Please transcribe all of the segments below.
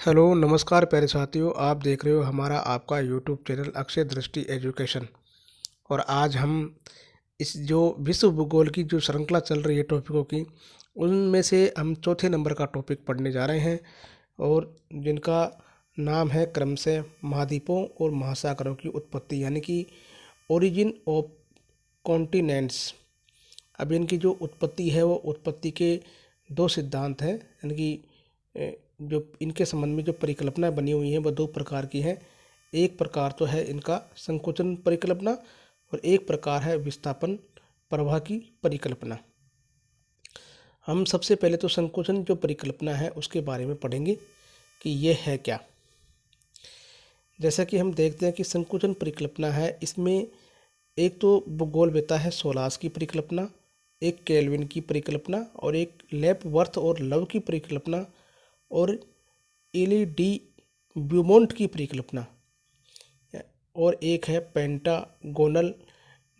Hello नमस्कार प्यारे साथियों, आप देख रहे हो हमारा आपका यूट्यूब चैनल अक्षय दृष्टि एजुकेशन। और आज हम इस जो विश्व भूगोल की जो श्रृंखला चल रही है टॉपिकों की, उनमें से हम चौथे नंबर का टॉपिक पढ़ने जा रहे हैं और जिनका नाम है क्रमशः महाद्वीपों और महासागरों की उत्पत्ति, यानी कि ओरिजिन ऑफ कॉन्टिनेंट्स। अब इनकी जो उत्पत्ति है वो उत्पत्ति के दो सिद्धांत हैं, यानी कि जो इनके संबंध में जो परिकल्पना बनी हुई है वो दो प्रकार की है। एक प्रकार तो है इनका संकोचन परिकल्पना और एक प्रकार है विस्थापन प्रवाह की परिकल्पना। हम सबसे पहले तो संकोचन जो परिकल्पना है उसके बारे में पढ़ेंगे कि यह है क्या। जैसा कि हम देखते हैं कि संकोचन परिकल्पना है, इसमें एक तो भूगोलवेत्ता है सोलास की परिकल्पना, एक केल्विन की परिकल्पना और एक लेपवर्थ और लव की परिकल्पना और एली डी ब्यूमोंट की परिकल्पना और एक है पेंटागोनल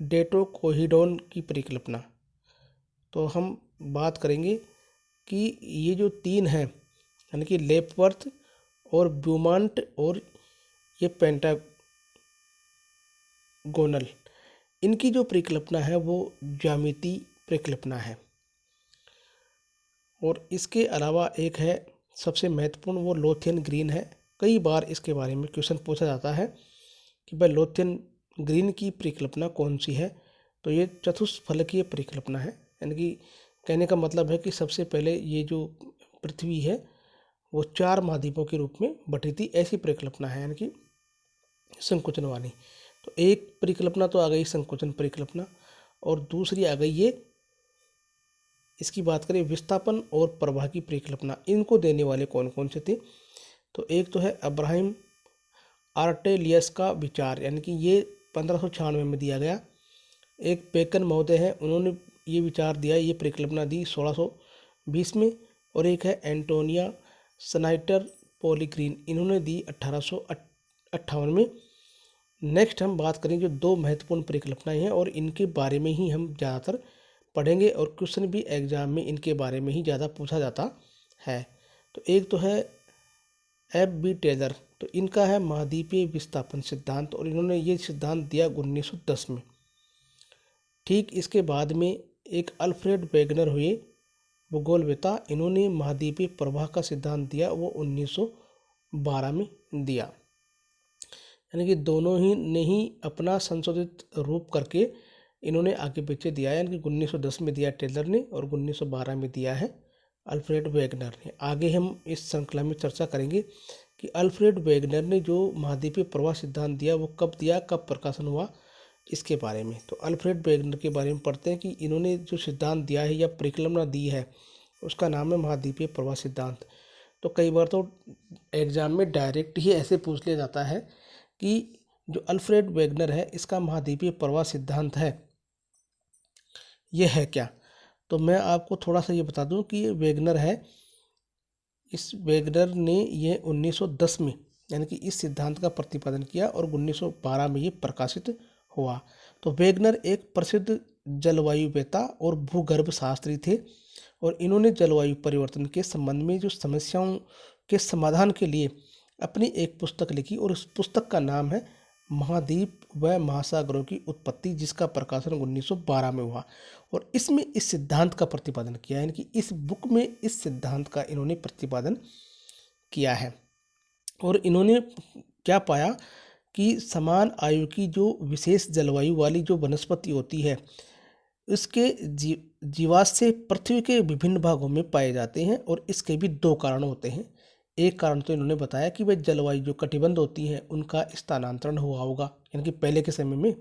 डेटोकोहिडोन की परिकल्पना। तो हम बात करेंगे कि ये जो तीन हैं, यानी कि लेपवर्थ और ब्यूमोंट और ये पेंटागोनल, इनकी जो परिकल्पना है वो ज्यामिति परिकल्पना है। और इसके अलावा एक है सबसे महत्वपूर्ण, वो लोथियन ग्रीन है। कई बार इसके बारे में क्वेश्चन पूछा जाता है कि भाई लोथियन ग्रीन की परिकल्पना कौन सी है। तो ये चतुष्फलकीय परिकल्पना है, यानी कि कहने का मतलब है कि सबसे पहले ये जो पृथ्वी है वो चार महाद्वीपों के रूप में बटी थी, ऐसी परिकल्पना है, यानी कि संकुचन वाली। तो एक परिकल्पना तो आ गई संकुचन परिकल्पना, और दूसरी आ गई ये, इसकी बात करें विस्थापन और प्रवाह की परिकल्पना। इनको देने वाले कौन कौन से थे, तो एक तो है अब्राहम आर्टेलियस का विचार, यानी कि ये 1596 में दिया गया। एक बेकन महोदय है, उन्होंने ये विचार दिया, ये परिकल्पना दी 1620 में। और एक है एंटोनिया स्नाइटर पॉलीग्रीन, इन्होंने दी 1858 में। नेक्स्ट हम बात करें जो दो महत्वपूर्ण परिकल्पनाएं हैं और इनके बारे में ही हम ज़्यादातर पढ़ेंगे और क्वेश्चन भी एग्जाम में इनके बारे में ही ज़्यादा पूछा जाता है। तो एक तो है एफ बी टेलर, तो इनका है महाद्वीपीय विस्थापन सिद्धांत और इन्होंने ये सिद्धांत दिया 1910 में। ठीक इसके बाद में एक अल्फ्रेड वेगनर हुए भूगोलवेत्ता, इन्होंने महाद्वीपीय प्रवाह का सिद्धांत दिया, वो 1912 में दिया। यानी कि दोनों ही ने ही अपना संशोधित रूप करके इन्होंने आगे पीछे दिया है, यानी कि 1910 में दिया टेलर ने और 1912 में दिया है अल्फ्रेड वेगनर ने। आगे हम इस श्रृंखला में चर्चा करेंगे कि अल्फ्रेड वेगनर ने जो महाद्वीपीय प्रवाह सिद्धांत दिया वो कब दिया, कब प्रकाशन हुआ, इसके बारे में। तो अल्फ्रेड वेगनर के बारे में पढ़ते हैं कि इन्होंने जो सिद्धांत दिया है या परिकल्पना दी है उसका नाम है महाद्वीपीय प्रवाह सिद्धांत। तो कई बार तो एग्जाम में डायरेक्ट ही ऐसे पूछ लिया जाता है कि जो अल्फ्रेड वेगनर है इसका महाद्वीपीय प्रवाह सिद्धांत है ये है क्या। तो मैं आपको थोड़ा सा ये बता दूं कि ये वेगनर है, इस वेगनर ने ये 1910 में यानी कि इस सिद्धांत का प्रतिपादन किया और 1912 में ये प्रकाशित हुआ। तो वेगनर एक प्रसिद्ध जलवायुवेत्ता और भूगर्भ शास्त्री थे और इन्होंने जलवायु परिवर्तन के संबंध में जो समस्याओं के समाधान के लिए अपनी एक पुस्तक लिखी और उस पुस्तक का नाम है महाद्वीप व महासागरों की उत्पत्ति, जिसका प्रकाशन 1912 में हुआ। और इसमें इस सिद्धांत का प्रतिपादन किया, यानी कि इस बुक में इस सिद्धांत का इन्होंने प्रतिपादन किया है। और इन्होंने क्या पाया कि समान आयु की जो विशेष जलवायु वाली जो वनस्पति होती है इसके जीवाश्य पृथ्वी के विभिन्न भागों में पाए जाते हैं और इसके भी दो कारण होते हैं। एक कारण तो इन्होंने बताया कि वह जलवायु जो कटिबंध होती है उनका स्थानांतरण हुआ होगा, यानी कि पहले के समय में।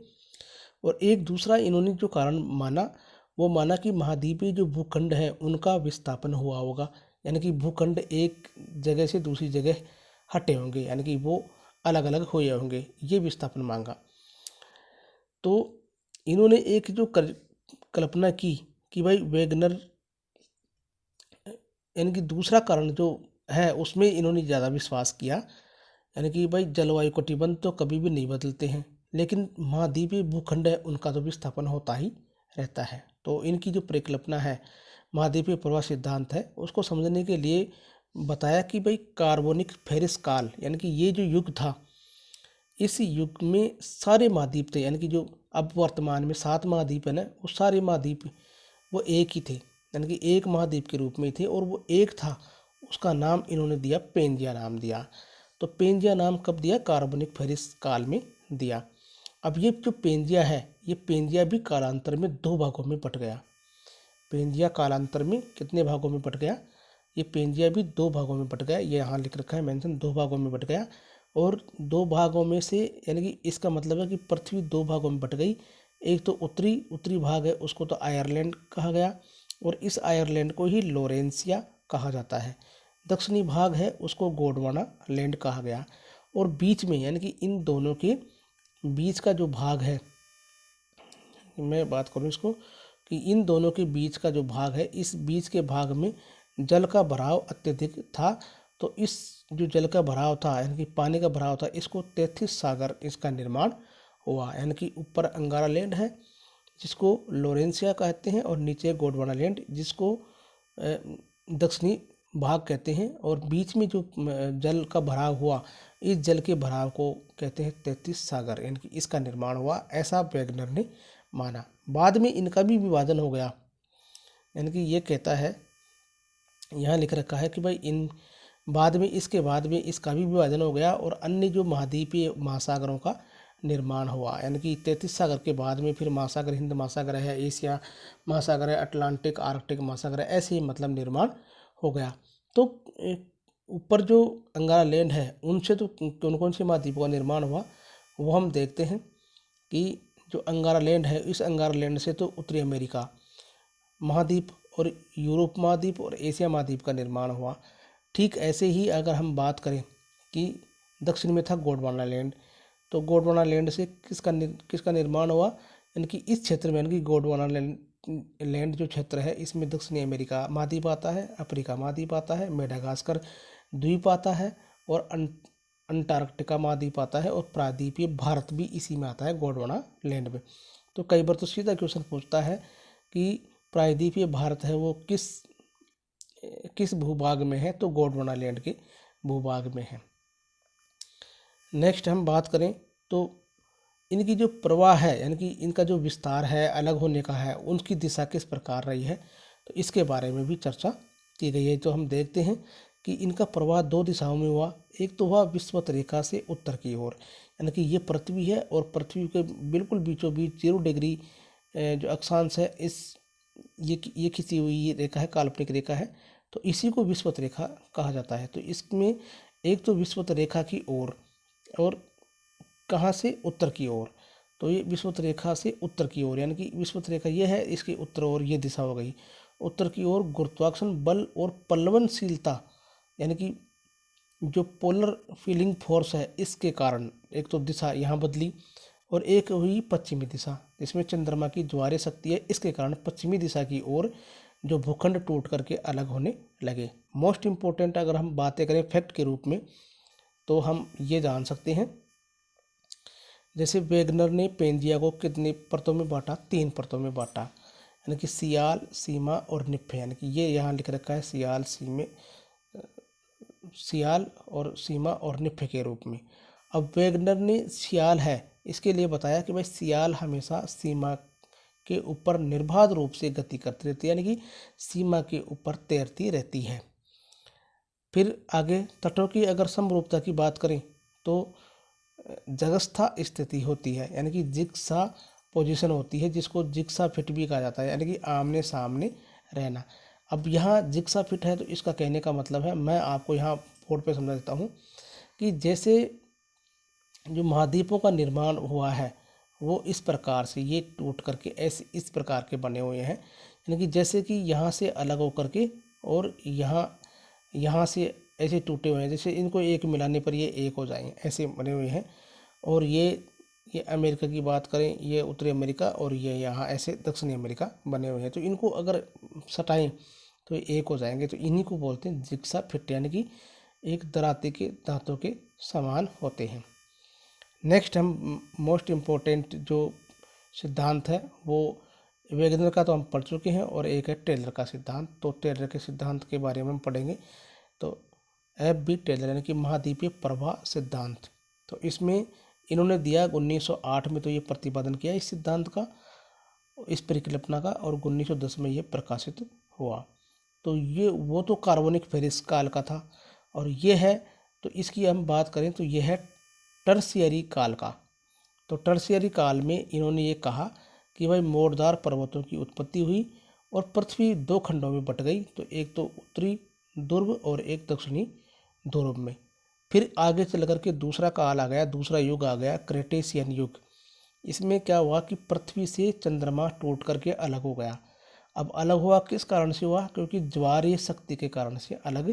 और एक दूसरा इन्होंने जो कारण माना वो माना कि महाद्वीपीय जो भूखंड है उनका विस्थापन हुआ होगा, यानी कि भूखंड एक जगह से दूसरी जगह हटे होंगे, यानी कि वो अलग अलग हुए होंगे, ये विस्थापन मांगा। तो इन्होंने एक जो कल्पना की कि भाई वेगनर, यानी कि दूसरा कारण जो है उसमें इन्होंने ज़्यादा विश्वास किया, यानी कि भाई जलवायु कटिबंध तो कभी भी नहीं बदलते हैं लेकिन महाद्वीपीय भूखंड है उनका तो विस्थापन होता ही रहता है। तो इनकी जो परिकल्पना है महाद्वीपीय प्रवाह सिद्धांत है उसको समझने के लिए बताया कि भाई कार्बोनिक फेरिस काल यानी कि ये जो युग था, इस युग में सारे महाद्वीप थे, यानी कि जो अब वर्तमान में 7 महाद्वीप है ना, वो सारे महाद्वीप वो एक ही थे, यानी कि एक महाद्वीप के रूप में थे, और वो एक था। उसका नाम इन्होंने दिया पेंजिया नाम दिया। तो पेंजिया नाम कब दिया? कार्बोनिक फेरिस काल में दिया। अब ये जो पेंजिया है, ये पेंजिया भी कालांतर में 2 भागों में बट गया। पेंजिया कालांतर में कितने भागों में बट गया? ये पेंजिया भी 2 भागों में बट गया। ये यहाँ लिख रखा है मेंशन, 2 भागों में बट गया। और 2 भागों में से यानी कि इसका मतलब है कि पृथ्वी 2 भागों में बट गई। एक तो उत्तरी भाग है, उसको तो आयरलैंड कहा गया, और इस आयरलैंड को ही लोरेंसिया कहा जाता है। दक्षिणी भाग है, उसको गोंडवाना लैंड कहा गया। और बीच में यानी कि इन दोनों के बीच का जो भाग है, मैं बात करूँ इसको कि इन दोनों के बीच का जो भाग है, इस बीच के भाग में जल का भराव अत्यधिक था। तो इस जो जल का भराव था यानी कि पानी का भराव था, इसको 33 सागर इसका निर्माण हुआ। यानी कि ऊपर अंगारा लैंड है जिसको लोरेंसिया कहते हैं, और नीचे गोंडवाना लैंड जिसको दक्षिणी भाग कहते हैं, और बीच में जो जल का भराव हुआ, इस जल के भराव को कहते हैं 33 सागर, यानी कि इसका निर्माण हुआ, ऐसा वेगनर ने माना। बाद में इनका भी विभाजन हो गया, यानी कि ये कहता है, यहाँ लिख रखा है कि भाई इन बाद में इसके बाद में इसका भी विभाजन हो गया, और अन्य जो महाद्वीपीय महासागरों का निर्माण हुआ। यानी कि 33 सागर के बाद में फिर महासागर, हिंद महासागर है, एशिया महासागर है, अटलांटिक आर्कटिक महासागर है, ऐसे ही मतलब निर्माण हो गया। तो ऊपर जो अंगारा लैंड है, उनसे तो कौन कौन से महाद्वीपों का निर्माण हुआ वो हम देखते हैं कि जो अंगारा लैंड है, इस अंगारा लैंड से तो उत्तरी अमेरिका महाद्वीप और यूरोप महाद्वीप और एशिया महाद्वीप का निर्माण हुआ। ठीक ऐसे ही अगर हम बात करें कि दक्षिण में था गोंडवाना लैंड, तो गोंडवाना लैंड से किसका निर्माण हुआ? यानी कि इस क्षेत्र में, यानी कि गोंडवाना लैंड जो क्षेत्र है, इसमें दक्षिणी अमेरिका महाद्वीप आता है, अफ्रीका महाद्वीप आता है, मेडागास्कर द्वीप आता है, और अंटार्कटिका महाद्वीप आता है, और प्रायद्वीपीय भारत भी इसी में आता है, गोंडवाना लैंड में। तो कई बार तो सीधा क्वेश्चन पूछता है कि प्रायद्वीपीय भारत है वो किस भूभाग में है? तो गोंडवाना लैंड के भूभाग में है। नेक्स्ट हम बात करें तो इनकी जो प्रवाह है, यानी कि इनका जो विस्तार है, अलग होने का है, उनकी दिशा किस प्रकार रही है, तो इसके बारे में भी चर्चा की गई है। तो हम देखते हैं कि इनका प्रवाह 2 दिशाओं में हुआ। एक तो हुआ विषुवत रेखा से उत्तर की ओर, यानी कि ये पृथ्वी है, और पृथ्वी के बिल्कुल बीचों बीच 0 डिग्री जो अक्षांश है, ये खिंची हुई रेखा है, काल्पनिक रेखा है, तो इसी को विषुवत रेखा कहा जाता है। तो इसमें एक तो विषुवत रेखा की ओर, और कहाँ से? उत्तर की ओर। तो ये विषुवत रेखा से उत्तर की ओर, यानी कि विषुवत रेखा ये है, इसके उत्तर ओर ये दिशा हो गई। उत्तर की ओर गुरुत्वाकर्षण बल और पल्लवनशीलता, यानी कि जो पोलर फीलिंग फोर्स है, इसके कारण एक तो दिशा यहाँ बदली, और एक हुई पश्चिमी दिशा, जिसमें चंद्रमा की ज्वारीय शक्ति है, इसके कारण पश्चिमी दिशा की ओर जो भूखंड टूट करके अलग होने लगे। मोस्ट इम्पोर्टेंट अगर हम बातें करें फैक्ट के रूप में, तो हम ये जान सकते हैं, जैसे वेगनर ने पेंजिया को कितनी परतों में बांटा? 3 परतों में बांटा, यानी कि सियाल, सीमा और निप्फे, यानी कि ये यहाँ लिख रखा है सियाल और सीमा और निप्फे के रूप में। अब वेगनर ने सियाल है इसके लिए बताया कि भाई सियाल हमेशा सीमा के ऊपर निर्बाध रूप से गति करती रहती है, यानी कि सीमा के ऊपर तैरती रहती है। फिर आगे तटों की अगर समरूपता की बात करें तो जगस्था स्थिति होती है, यानी कि जिग्सा पोजीशन होती है, जिसको जिग्सा फिट भी कहा जाता है, यानी कि आमने सामने रहना। अब यहाँ जिग्सा फिट है, तो इसका कहने का मतलब है, मैं आपको यहाँ बोर्ड पे समझा देता हूँ कि जैसे जो महाद्वीपों का निर्माण हुआ है, वो इस प्रकार से ये टूट करके ऐसे इस प्रकार के बने हुए हैं, यानी कि जैसे कि यहाँ से अलग होकर के और यहाँ से ऐसे टूटे हुए हैं, जैसे इनको एक मिलाने पर ये एक हो जाएंगे, ऐसे बने हुए हैं। और ये अमेरिका की बात करें, ये उत्तरी अमेरिका, और ये यहाँ ऐसे दक्षिणी अमेरिका बने हुए हैं। तो इनको अगर सटाएं तो ये एक हो जाएंगे, तो इन्हीं को बोलते हैं जिग्सा फिट, यानी कि एक दराते के दांतों के समान होते हैं। नेक्स्ट हम मोस्ट इम्पोर्टेंट जो सिद्धांत है वो वेगनर का तो हम पढ़ चुके हैं, और एक है टेलर का सिद्धांत। तो टेलर के सिद्धांत के बारे में हम पढ़ेंगे। तो F.B. टेलर यानी कि महाद्वीपीय प्रवाह सिद्धांत, तो इसमें इन्होंने दिया 1908 में तो ये प्रतिपादन किया इस सिद्धांत का, इस परिकल्पना का, और 1910 में ये प्रकाशित हुआ। तो ये वो तो कार्बोनिक फेरिस काल का था, और ये है, तो इसकी हम बात करें तो ये है टर्शियरी काल का। तो टर्शियरी काल में इन्होंने ये कहा कि भाई मोड़दार पर्वतों की उत्पत्ति हुई और पृथ्वी दो खंडों में बट गई, तो एक तो उत्तरी ध्रुव और एक दक्षिणी ध्रुव में। फिर आगे चल कर के दूसरा काल आ गया, दूसरा युग आ गया, क्रेटेशियन युग। इसमें क्या हुआ कि पृथ्वी से चंद्रमा टूट करके अलग हो गया। अब अलग हुआ किस कारण से हुआ? क्योंकि ज्वारीय शक्ति के कारण से अलग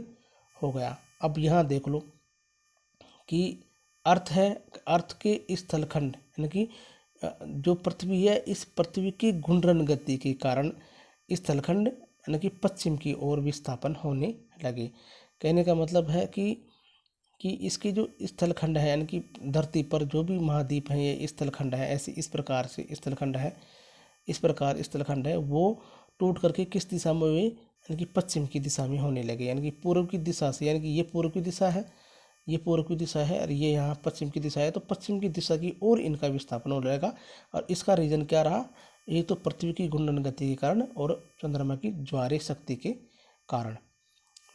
हो गया। अब यहाँ देख लो कि अर्थ है, अर्थ के स्थलखंड यानी कि जो पृथ्वी है, इस पृथ्वी की घूर्णन गति के कारण स्थलखंड यानी कि पश्चिम की ओर विस्थापन होने लगे। कहने का मतलब है कि इसके जो स्थलखंड है यानी कि धरती पर जो भी महाद्वीप हैं ये स्थलखंड है, ऐसे इस प्रकार से स्थलखंड है, इस प्रकार स्थलखंड है, वो टूट करके किस दिशा में हुए? यानी कि पश्चिम की दिशा में होने लगे, यानी कि पूर्व की दिशा से, यानी कि ये पूर्व की दिशा है, ये पूर्व की दिशा है, और ये यहाँ पश्चिम की दिशा है, तो पश्चिम की दिशा की ओर इनका विस्थापन हो जाएगा। और इसका रीजन क्या रहा? ये तो पृथ्वी की घूर्णन गति के कारण और चंद्रमा की ज्वारीय शक्ति के कारण।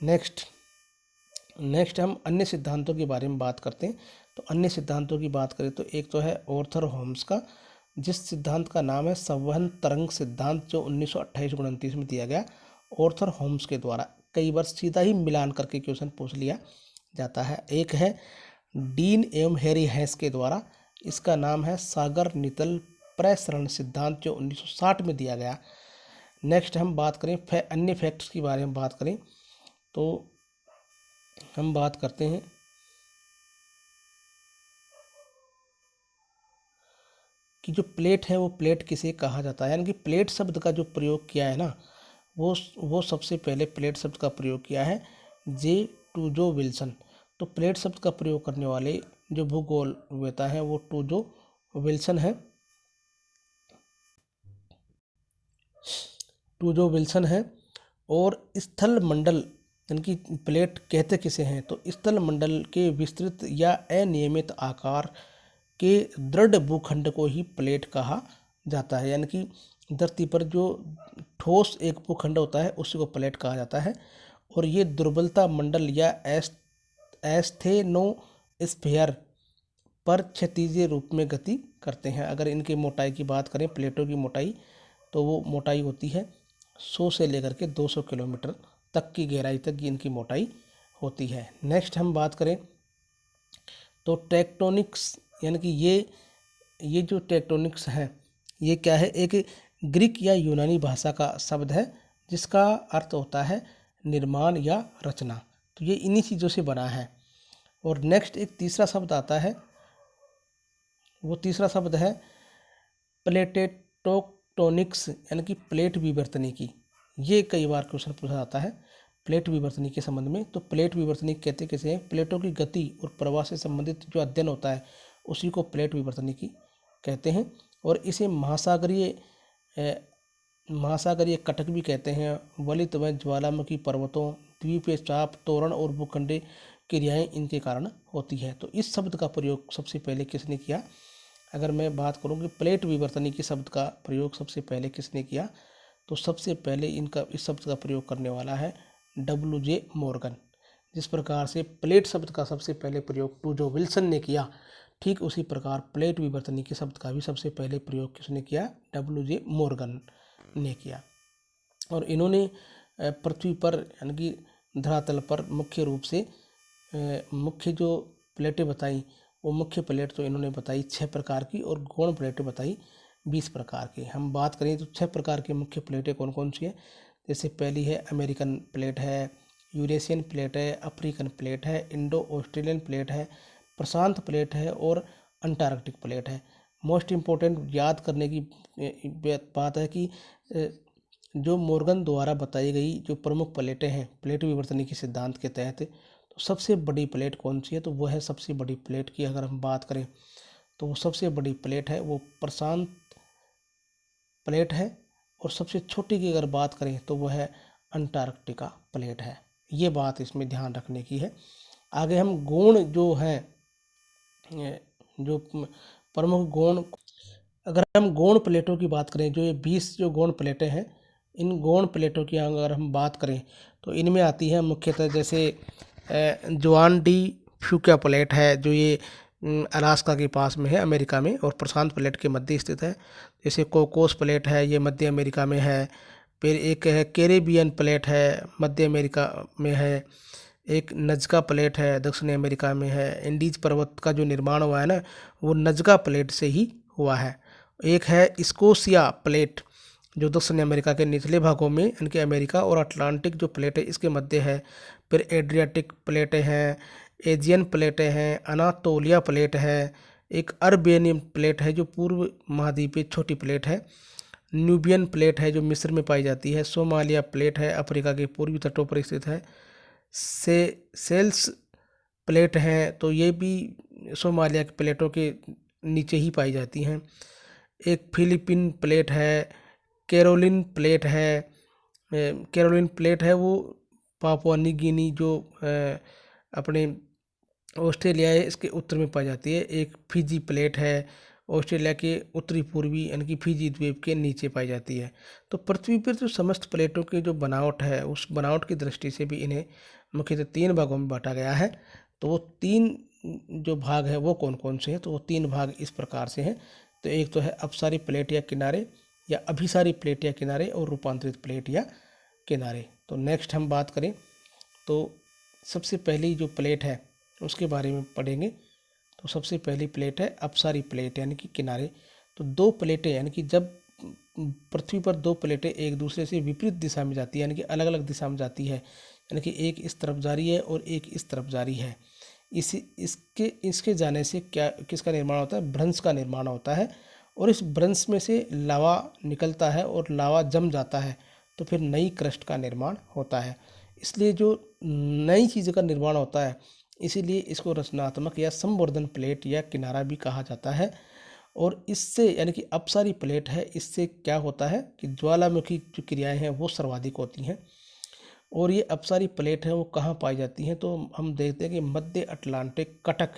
नेक्स्ट हम अन्य सिद्धांतों के बारे में बात करते हैं। तो अन्य सिद्धांतों की बात करें तो एक तो है ऑर्थर होम्स का, जिस सिद्धांत का नाम है संवहन तरंग सिद्धांत, जो 1928-29 में दिया गया ऑर्थर होम्स के द्वारा। कई बार सीधा ही मिलान करके क्वेश्चन पूछ लिया जाता है। एक है डीन एवं हैरी हैस के द्वारा, इसका नाम है सागर नितल प्रसरण सिद्धांत, जो 1960 में दिया गया। नेक्स्ट हम बात करें अन्य फैक्ट्स के बारे में बात करें तो हम बात करते हैं कि जो प्लेट है वो प्लेट किसे कहा जाता है, यानी कि प्लेट शब्द का जो प्रयोग किया है ना, वो सबसे पहले प्लेट शब्द का प्रयोग किया है जे टूजो विल्सन। तो प्लेट शब्द का प्रयोग करने वाले जो भूगोलवेता है वो टूजो विल्सन है, टूजो विल्सन है। और स्थल मंडल यानी कि प्लेट कहते किसे हैं? तो स्थल मंडल के विस्तृत या अनियमित आकार के दृढ़ भूखंड को ही प्लेट कहा जाता है, यानी कि धरती पर जो ठोस एक भूखंड होता है उसी को प्लेट कहा जाता है। और ये दुर्बलता मंडल या एस्थेनोस्फेयर पर क्षैतिज रूप में गति करते हैं। अगर इनकी मोटाई की बात करें, प्लेटों की मोटाई, तो वो मोटाई होती है 100 से लेकर के 200 किलोमीटर तक की गहराई तक इनकी मोटाई होती है। नेक्स्ट हम बात करें तो टेक्टोनिक्स, यानी कि ये जो टेक्टोनिक्स है ये क्या है? एक ग्रीक या यूनानी भाषा का शब्द है जिसका अर्थ होता है निर्माण या रचना। तो ये इन्हीं चीज़ों से बना है। और नेक्स्ट एक तीसरा शब्द आता है, वो तीसरा शब्द है प्लेटेटोक्टोनिक्स, यानी कि प्लेट विवर्तनी की। ये कई बार क्वेश्चन पूछा जाता है प्लेट विवर्तनी के संबंध में। तो प्लेट विवर्तनी कहते किसे हैं? प्लेटों की गति और प्रवाह से संबंधित जो अध्ययन होता है उसी को प्लेट विवर्तनी की कहते हैं। और इसे महासागरीय कटक भी कहते हैं। वलित व ज्वालामुखी पर्वतों, द्वीपीय चाप, तोरण और भूखंडीय क्रियाएं इनके कारण होती है। तो इस शब्द का प्रयोग सबसे पहले किसने किया? अगर मैं बात करूं कि प्लेट विवर्तनी के शब्द का प्रयोग सबसे पहले किसने किया, तो सबसे पहले इस शब्द का प्रयोग करने वाला है W.J. मॉर्गन। जिस प्रकार से प्लेट शब्द का सबसे पहले प्रयोग टूजो विल्सन ने किया, ठीक उसी प्रकार प्लेट विवर्तनी के शब्द का भी सबसे पहले प्रयोग किसने किया? W.J. मॉर्गन ने किया। और इन्होंने पृथ्वी पर यानी कि धरातल पर मुख्य रूप से मुख्य जो प्लेटें बताई, वो मुख्य प्लेट तो इन्होंने बताई 6 प्रकार की, और गौण प्लेटें बताई 20 प्रकार की। हम बात करें तो 6 प्रकार की मुख्य प्लेटें कौन कौन सी है? जैसे पहली है अमेरिकन प्लेट है, यूरेशियन प्लेट है, अफ्रीकन प्लेट है, इंडो ऑस्ट्रेलियन प्लेट है, प्रशांत प्लेट है, और अंटार्कटिक प्लेट है। मोस्ट इम्पोर्टेंट याद करने की बात है कि जो मॉर्गन द्वारा बताई गई जो प्रमुख प्लेटें हैं प्लेट विवर्तनी के सिद्धांत के तहत, तो सबसे बड़ी प्लेट कौन सी है? तो वो है, सबसे बड़ी प्लेट की अगर हम बात करें तो वो सबसे बड़ी प्लेट है वो प्रशांत प्लेट है। और सबसे छोटी की अगर बात करें तो वो है अंटार्कटिका प्लेट है। ये बात इसमें ध्यान रखने की है। आगे हम गुण जो हैं, जो प्रमुख गुण, अगर हम गौण प्लेटों की बात करें, जो ये 20 जो गौण प्लेटें हैं, इन गौण प्लेटों की अगर हम बात करें तो इनमें आती है मुख्यतः जैसे जुआन डी फ्यूका प्लेट है, जो ये अलास्का के पास में है अमेरिका में, और प्रशांत प्लेट के मध्य स्थित है। जैसे कोकोस प्लेट है, ये मध्य अमेरिका में है। फिर एक है कैरेबियन प्लेट है, मध्य अमेरिका में है। एक नज़का प्लेट है, दक्षिण अमेरिका में है। इंडीज पर्वत का जो निर्माण हुआ है ना, वो नज़का प्लेट से ही हुआ है। एक है स्कोशिया प्लेट, जो दक्षिण अमेरिका के निचले भागों में, इनके अमेरिका और अटलांटिक जो प्लेट है इसके मध्य है। फिर एड्रियाटिक प्लेटें हैं, एजियन प्लेटें हैं, अनातोलिया प्लेट है। एक अर्बेनियन प्लेट है जो पूर्व महाद्वीपीय छोटी प्लेट है। न्यूबियन प्लेट है जो मिस्र में पाई जाती है। सोमालिया प्लेट है, अफ्रीका के पूर्वी तटों पर स्थित है। से सेल्स प्लेट हैं, तो ये भी सोमालिया के प्लेटों के नीचे ही पाई जाती हैं। एक फिलीपीन प्लेट है। कैरोलिन प्लेट है। कैरोलिन प्लेट है वो पापुआ न्यू गिनी जो अपने ऑस्ट्रेलिया है इसके उत्तर में पाई जाती है। एक फिजी प्लेट है, ऑस्ट्रेलिया के उत्तरी पूर्वी यानी कि फिजी द्वीप के नीचे पाई जाती है। तो पृथ्वी पर जो समस्त प्लेटों की जो बनावट है, उस बनावट की दृष्टि से भी इन्हें मुख्यतः 3 भागों में बांटा गया है। तो वो 3 जो भाग है वो कौन कौन से हैं, तो वो 3 भाग इस प्रकार से हैं। तो एक तो है अपसारी प्लेट या किनारे, या अभिसारी प्लेट या किनारे, और रूपांतरित प्लेट या किनारे। तो नेक्स्ट हम बात करें तो सबसे पहली जो प्लेट है उसके बारे में पढ़ेंगे। तो सबसे पहली प्लेट है अपसारी प्लेट यानी कि किनारे। तो 2 प्लेटें यानी कि जब पृथ्वी पर 2 प्लेटें एक दूसरे से विपरीत दिशा में जाती है, यानी कि अलग अलग दिशा में जाती है, यानी कि एक इस तरफ जा रही है और एक इस तरफ जा रही है, इसके जाने से क्या किसका निर्माण होता है, भ्रंश का निर्माण होता है। और इस भ्रंश में से लावा निकलता है और लावा जम जाता है, तो फिर नई क्रस्ट का निर्माण होता है। इसलिए जो नई चीज़ का निर्माण होता है, इसीलिए इसको रचनात्मक या संवर्धन प्लेट या किनारा भी कहा जाता है। और इससे यानी कि अपसारी प्लेट है, इससे क्या होता है कि ज्वालामुखी जो क्रियाएं हैं वो सर्वाधिक होती हैं। और ये अपसारी प्लेट है वो कहाँ पाई जाती हैं, तो हम देखते हैं कि मध्य अटलांटिक कटक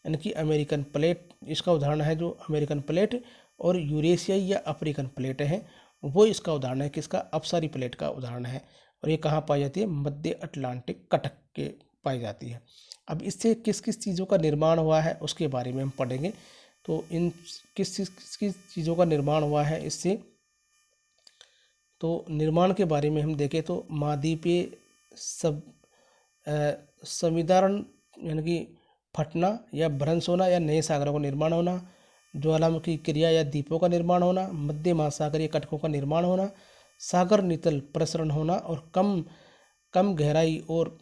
यानी कि अमेरिकन प्लेट इसका उदाहरण है। जो अमेरिकन प्लेट और यूरेशियाई या अफ्रीकन प्लेट हैं वो इसका उदाहरण है, किसका, अपसारी प्लेट का उदाहरण है। और ये कहाँ पाई जाती है, मध्य अटलांटिक कटक के पाई जाती है। अब इससे किस किस चीज़ों का निर्माण हुआ है उसके बारे में हम पढ़ेंगे। तो इन किस किस चीज़ों का निर्माण हुआ है इससे, तो निर्माण के बारे में हम देखें तो महाद्वीपीय सब संविदारण यानी कि फटना या भ्रंश होना या नए सागरों का निर्माण होना, ज्वालामुखी क्रिया या द्वीपों का निर्माण होना, मध्य महासागरीय कटकों का निर्माण होना, सागर नितल प्रसरण होना, और कम कम गहराई और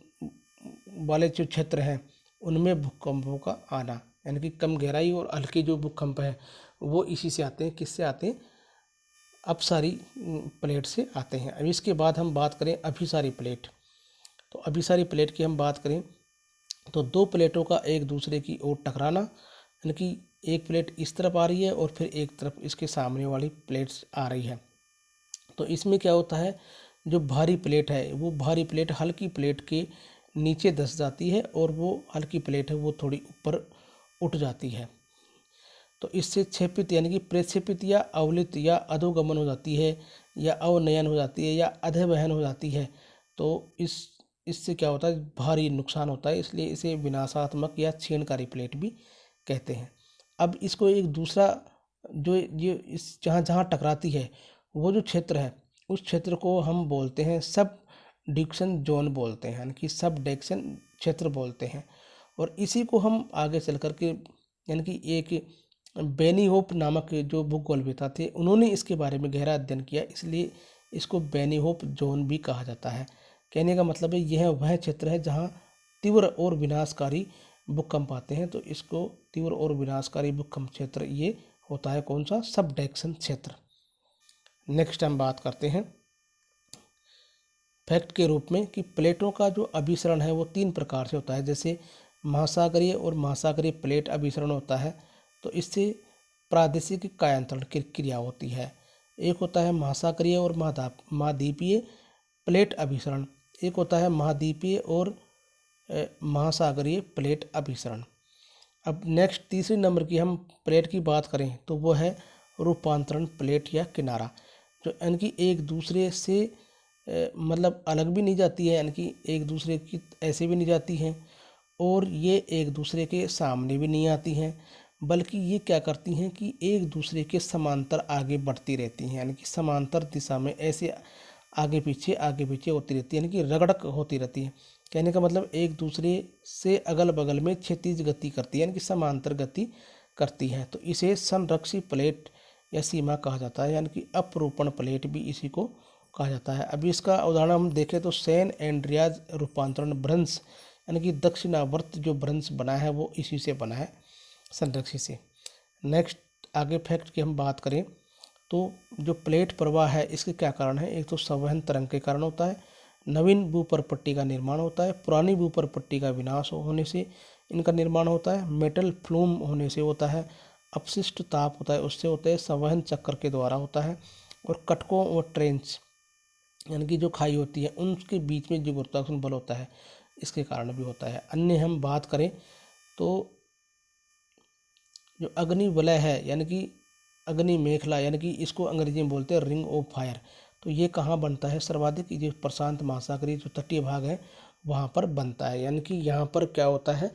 वाले जो क्षेत्र हैं उनमें भूकंपों का आना, यानी कि कम गहराई और हल्के जो भूकंप हैं वो इसी से आते हैं। किससे आते हैं, अपसारी प्लेट से आते हैं। अब इसके बाद हम बात करें अभिसारी प्लेट। तो अभिसारी प्लेट की हम बात करें तो 2 प्लेटों का एक दूसरे की ओर टकराना, यानी कि एक प्लेट इस तरफ आ रही है और फिर एक तरफ इसके सामने वाली प्लेट्स आ रही है। तो इसमें क्या होता है, जो भारी प्लेट है वो भारी प्लेट हल्की प्लेट के नीचे धंस जाती है और वो हल्की प्लेट है वो थोड़ी ऊपर उठ जाती है। तो इससे क्षेपित यानी कि प्रक्षेपित या अवलित या अधोगमन हो जाती है, या अवनयन हो जाती है, या अधोवहन हो जाती है। तो इससे क्या होता है, भारी नुकसान होता है, इसलिए इसे विनाशात्मक या क्षीणकारी प्लेट भी कहते हैं। अब इसको एक दूसरा जो ये इस जहाँ जहाँ टकराती है वो जो क्षेत्र है उस क्षेत्र को हम बोलते हैं सब डिक्शन जोन बोलते हैं, यानी कि सब डिक्शन क्षेत्र बोलते हैं। और इसी को हम आगे चल कर के यानी कि एक बेनी होप नामक जो भूगोलवेता थे उन्होंने इसके बारे में गहरा अध्ययन किया, इसलिए इसको बेनी होप जोन भी कहा जाता है। कहने का मतलब है यह वह क्षेत्र है जहाँ तीव्र और विनाशकारी भूकंप आते हैं, तो इसको तीव्र और विनाशकारी भूकंप क्षेत्र ये होता है कौन सा, सबडक्शन क्षेत्र। नेक्स्ट हम बात करते हैं फैक्ट के रूप में कि प्लेटों का जो अभिसरण है वो 3 प्रकार से होता है। जैसे महासागरीय और महासागरीय प्लेट अभिसरण होता है, तो इससे प्रादेशिक कायांतरण की क्रिया होती है। एक होता है महासागरीय और महाद्वीपीय प्लेट अभिसरण। एक होता है महाद्वीपीय और महासागरीय प्लेट अभिसरण। अब नेक्स्ट तीसरे नंबर की हम प्लेट की बात करें तो वो है रूपांतरण प्लेट या किनारा, जो इनकी एक दूसरे से मतलब अलग भी नहीं जाती है, इनकी एक दूसरे की ऐसे भी नहीं जाती हैं और ये एक दूसरे के सामने भी नहीं आती हैं, बल्कि ये क्या करती हैं कि एक दूसरे के समांतर आगे बढ़ती रहती हैं, यानी कि समांतर दिशा में ऐसे आगे पीछे होती रहती है, यानी कि रगड़क होती रहती है। कहने का मतलब एक दूसरे से अगल बगल में क्षैतिज गति करती है, यानी कि समांतर गति करती है। तो इसे संरक्षी प्लेट या सीमा कहा जाता है, यानी कि अपरूपण प्लेट भी इसी को कहा जाता है। अभी इसका उदाहरण हम देखें तो सैन एंड्रियाज रूपांतरण भ्रंश, यानी कि दक्षिणावर्त जो भ्रंश बना है वो इसी से बना है, संरक्षी से। नेक्स्ट आगे फैक्ट की हम बात करें तो जो प्लेट प्रवाह है इसके क्या कारण है। एक तो संवहन तरंग के कारण होता है, नवीन भूपर्पट्टी का निर्माण होता है, पुरानी भूपर्पट्टी का विनाश होने से इनका निर्माण होता है, मेटल फ्लूम होने से होता है, अपशिष्ट ताप होता है उससे होता है, संवहन चक्र के द्वारा होता है, और कटकों और ट्रेंच यानी कि जो खाई होती है उनके बीच में जो गुरुत्वाकर्षण बल होता है इसके कारण भी होता है। अन्य हम बात करें तो जो अग्नि वलय है यानी कि अग्नि मेखला, यानी कि इसको अंग्रेजी में बोलते हैं रिंग ऑफ फायर, तो ये कहाँ बनता है, सर्वाधिक जो प्रशांत महासागरीय जो तटीय भाग है वहाँ पर बनता है। यानी कि यहाँ पर क्या होता है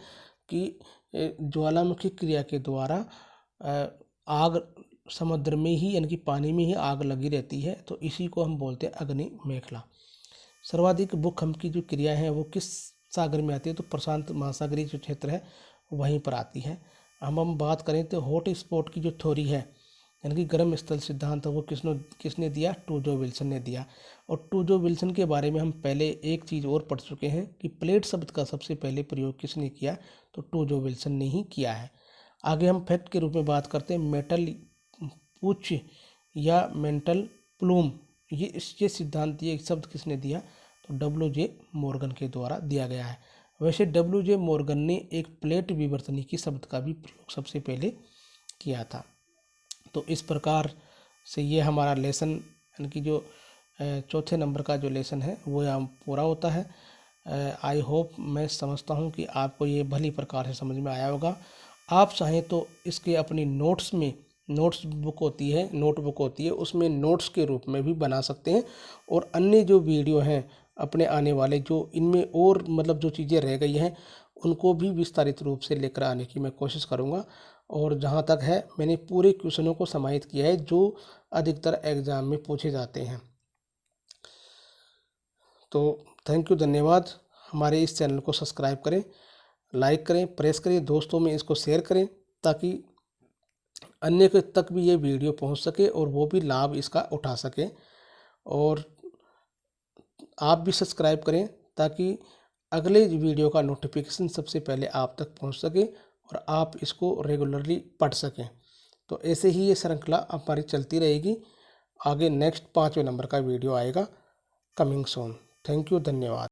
कि ज्वालामुखी क्रिया के द्वारा आग समुद्र में ही यानी कि पानी में ही आग लगी रहती है, तो इसी को हम बोलते हैं अग्नि मेखला। सर्वाधिक भूकंप की जो क्रिया है वो किस सागर में आती है, तो प्रशांत महासागरीय जो क्षेत्र है वहीं पर आती है। हम बात करें तो हॉट स्पॉट की जो थ्योरी है यानी कि गर्म स्थल सिद्धांत वो किसने दिया, टूजो विल्सन ने दिया। और टूजो विल्सन के बारे में हम पहले एक चीज़ और पढ़ चुके हैं कि प्लेट शब्द का सबसे पहले प्रयोग किसने किया, तो टूजो विल्सन ने ही किया है। आगे हम फैक्ट के रूप में बात करते हैं मेटल पूछ या मेंटल प्लूम, ये सिद्धांत ये शब्द किसने दिया, तो WJ मॉर्गन के द्वारा दिया गया है। वैसे WJ मॉर्गन ने एक प्लेट विवर्तनिकी शब्द का भी प्रयोग सबसे पहले किया था। तो इस प्रकार से ये हमारा लेसन यानी कि जो चौथे नंबर का जो लेसन है वो यहाँ पूरा होता है। आई होप, मैं समझता हूँ कि आपको ये भली प्रकार से समझ में आया होगा। आप चाहें तो इसके अपनी नोट्स में नोटबुक होती है उसमें नोट्स के रूप में भी बना सकते हैं, और अन्य जो वीडियो हैं अपने आने वाले जो इनमें और मतलब जो चीज़ें रह गई हैं उनको भी विस्तारित रूप से लेकर आने की मैं कोशिश करूँगा। और जहाँ तक है मैंने पूरे क्वेश्चनों को समाहित किया है जो अधिकतर एग्ज़ाम में पूछे जाते हैं। तो थैंक यू, धन्यवाद। हमारे इस चैनल को सब्सक्राइब करें, लाइक करें, प्रेस करें, दोस्तों में इसको शेयर करें ताकि अन्य के तक भी ये वीडियो पहुंच सके और वो भी लाभ इसका उठा सके। और आप भी सब्सक्राइब करें ताकि अगले वीडियो का नोटिफिकेशन सबसे पहले आप तक पहुंच सके और आप इसको रेगुलरली पढ़ सकें। तो ऐसे ही ये श्रृंखला हमारी चलती रहेगी। आगे नेक्स्ट 5वें नंबर का वीडियो आएगा कमिंग सून। थैंक यू, धन्यवाद।